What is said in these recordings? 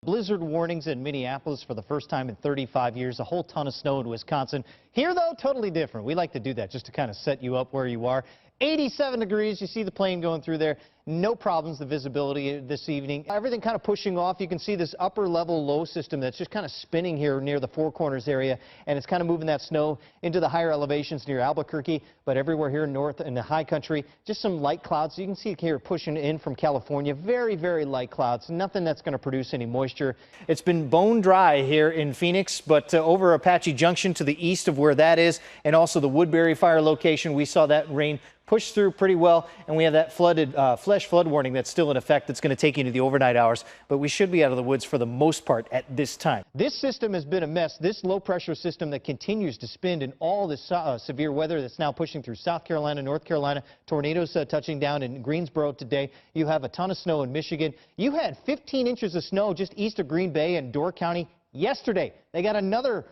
Blizzard warnings in Minneapolis for the first time in 35 years. A whole ton of snow in Wisconsin. Here, though, totally different. We like to do that just to kind of set you up where you are. 87 degrees. You see the plane going through there. No problems, the visibility this evening. Everything kind of pushing off. You can see this upper level low system that's just kind of spinning here near the Four Corners area, and it's kind of moving that snow into the higher elevations near Albuquerque, but everywhere here north in the high country, just some light clouds. You can see here pushing in from California. Very, very light clouds. Nothing that's going to produce any moisture. It's been bone dry here in Phoenix, but over Apache Junction to the east of where that is, and also the Woodbury fire location, we saw that rain push through pretty well, and we have that flash flood warning that's still in effect. That's going to take you into the overnight hours, but we should be out of the woods for the most part at this time. This system has been a mess. This low pressure system that continues to spin in all this severe weather that's now pushing through South Carolina, North Carolina, tornadoes touching down in Greensboro today. You have a ton of snow in Michigan. You had 15 inches of snow just east of Green Bay and Door County yesterday. They got another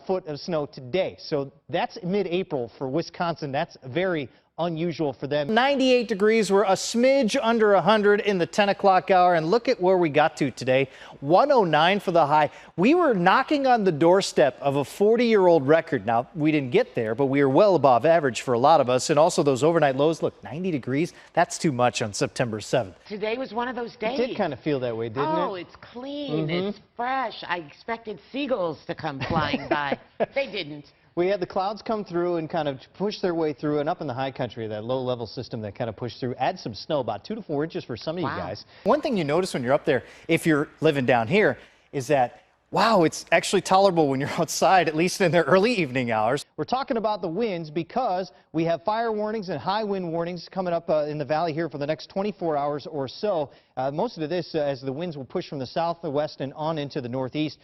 foot of snow today. So that's mid-April for Wisconsin. That's very unusual for them. 98 degrees. We're a smidge under 100 in the 10 o'clock hour, and look at where we got to today. 109 for the high. We were knocking on the doorstep of a 40-year-old record. Now, we didn't get there, but we were well above average for a lot of us, and also those overnight lows. Look, 90 degrees. That's too much on September 7th. Today was one of those days. It did kind of feel that way, didn't it? Oh, it's clean. It's fresh. I expected seagulls to come flying by. They didn't. We had the clouds come through and kind of push their way through, and up in the high country, that low-level system that kind of pushed through, add some snow, about 2 to 4 inches for some of you guys. One thing you notice when you're up there, if you're living down here, is that, wow, it's actually tolerable when you're outside, at least in the early evening hours. We're talking about the winds because we have fire warnings and high wind warnings coming up in the valley here for the next 24 hours or so. Most of this as the winds will push from the south, the west, and on into the northeast.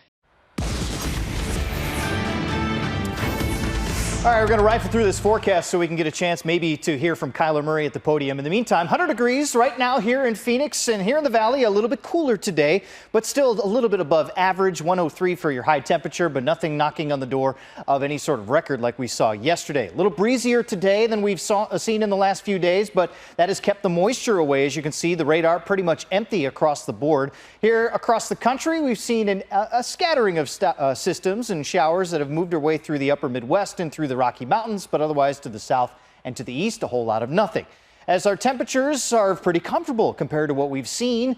All right, we're going to rifle through this forecast so we can get a chance maybe to hear from Kyler Murray at the podium. In the meantime, 100 degrees right now here in Phoenix, and here in the valley a little bit cooler today, but still a little bit above average. 103 for your high temperature, but nothing knocking on the door of any sort of record like we saw yesterday. A little breezier today than we've seen in the last few days, but that has kept the moisture away. As you can see, the radar pretty much empty across the board. Here across the country, we've seen a scattering of systems and showers that have moved their way through the upper Midwest and through the Rocky Mountains, but otherwise to the south and to the east, a whole lot of nothing. As our temperatures are pretty comfortable compared to what we've seen,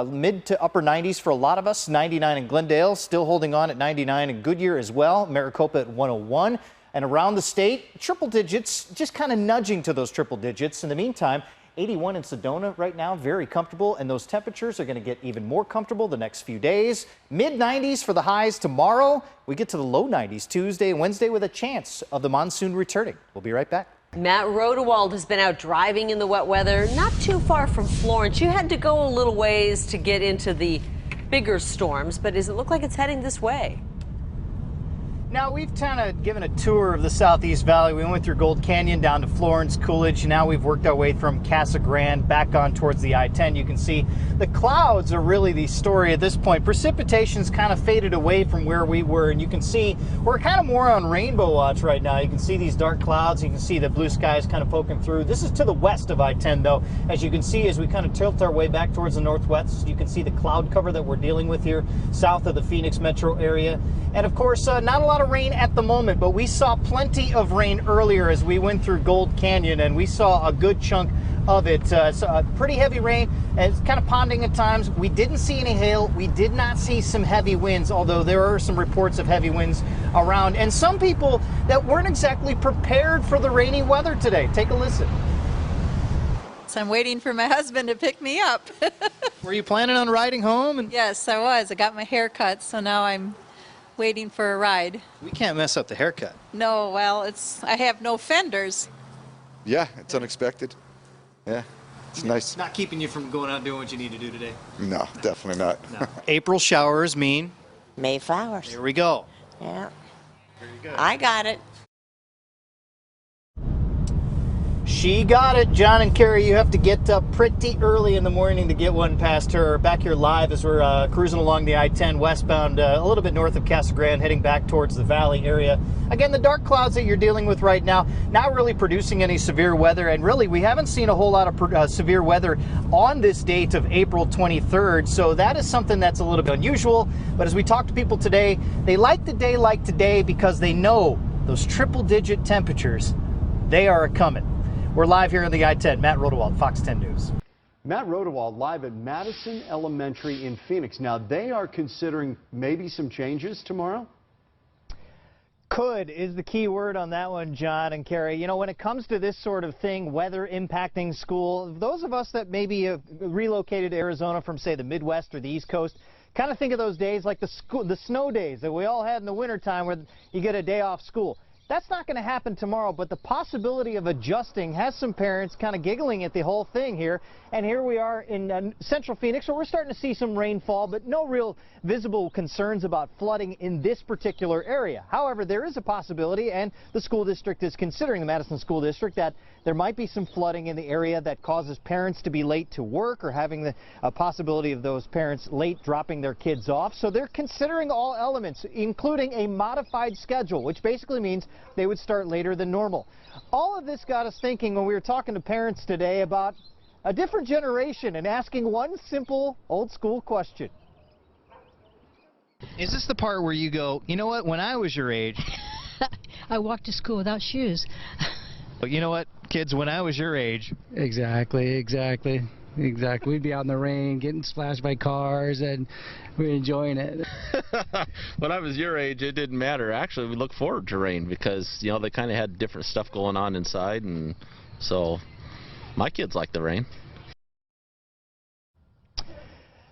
mid to upper 90s for a lot of us. 99 in Glendale, still holding on at 99 in Goodyear as well. Maricopa at 101. And around the state, triple digits, just kind of nudging to those triple digits. In the meantime, 81 in Sedona right now, very comfortable, and those temperatures are going to get even more comfortable the next few days. Mid-90s for the highs tomorrow. We get to the low 90s Tuesday and Wednesday with a chance of the monsoon returning. We'll be right back. Matt Rodewald has been out driving in the wet weather, not too far from Florence. You had to go a little ways to get into the bigger storms, but does it look like it's heading this way? Now, we've kind of given a tour of the Southeast Valley. We went through Gold Canyon down to Florence, Coolidge. Now we've worked our way from Casa Grande back on towards the I-10. You can see the clouds are really the story at this point. Precipitation's kind of faded away from where we were, and you can see we're kind of more on rainbow watch right now. You can see these dark clouds. You can see the blue skies kind of poking through. This is to the west of I-10, though. As you can see, as we kind of tilt our way back towards the northwest, you can see the cloud cover that we're dealing with here south of the Phoenix metro area. And of course, not a lot of rain at the moment, but we saw plenty of rain earlier as we went through Gold Canyon, and we saw a good chunk of it. So pretty heavy rain, and it's kind of ponding at times. We didn't see any hail. We did not see some heavy winds, although there are some reports of heavy winds around, and some people that weren't exactly prepared for the rainy weather today. Take a listen. So I'm waiting for my husband to pick me up. Were you planning on riding home? Yes, I was. I got my hair cut, so now I'm waiting for a ride. We can't mess up the haircut. No, well, I have no fenders. Yeah, it's unexpected. Yeah, it's nice. Not keeping you from going out and doing what you need to do today? No, definitely not. No. April showers mean? May flowers. Here we go. Yeah. Very good. I got it. She got it. John and Carrie, you have to get up pretty early in the morning to get one past her. Back here live as we're cruising along the I-10 westbound, a little bit north of Casa Grande, heading back towards the valley area. Again, the dark clouds that you're dealing with right now, not really producing any severe weather, and really we haven't seen a whole lot of severe weather on this date of April 23rd, so that is something that's a little bit unusual. But as we talk to people today, they like the day like today because they know those triple-digit temperatures, they are coming. We're live here on the I-10. Matt Rodewald, Fox 10 News. Matt Rodewald live at Madison Elementary in Phoenix. Now, they are considering maybe some changes tomorrow? Could is the key word on that one, John and Carrie. You know, when it comes to this sort of thing, weather impacting school, those of us that maybe have relocated to Arizona from, say, the Midwest or the East Coast, kind of think of those days like the snow days that we all had in the wintertime where you get a day off school. That's not going to happen tomorrow, but the possibility of adjusting has some parents kind of giggling at the whole thing here. And here we are in central Phoenix, where we're starting to see some rainfall, but no real visible concerns about flooding in this particular area. However, there is a possibility, and the school district is considering, the Madison School District, that there might be some flooding in the area that causes parents to be late to work or having the possibility of those parents late dropping their kids off. So they're considering all elements, including a modified schedule, which basically means they would start later than normal. All of this got us thinking when we were talking to parents today about a different generation and asking one simple old school question. Is this the part where you go, you know what, when I was your age, I walked to school without shoes. but you know what, kids, when I was your age. Exactly. We'd be out in the rain, getting splashed by cars, and we're enjoying it. When I was your age, it didn't matter. Actually, we looked forward to rain because, you know, they kind of had different stuff going on inside, and so my kids like the rain.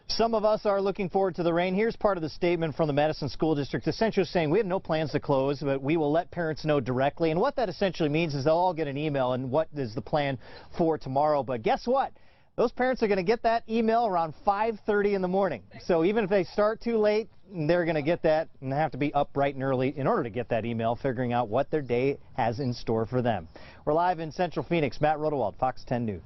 Some of us are looking forward to the rain. Here's part of the statement from the Madison School District, essentially saying we have no plans to close, but we will let parents know directly. And what that essentially means is they'll all get an email and what is the plan for tomorrow. But guess what? Those parents are going to get that email around 5:30 in the morning. So even if they start too late, they're going to get that and have to be up bright and early in order to get that email, figuring out what their day has in store for them. We're live in Central Phoenix. Matt Rodewald, Fox 10 News.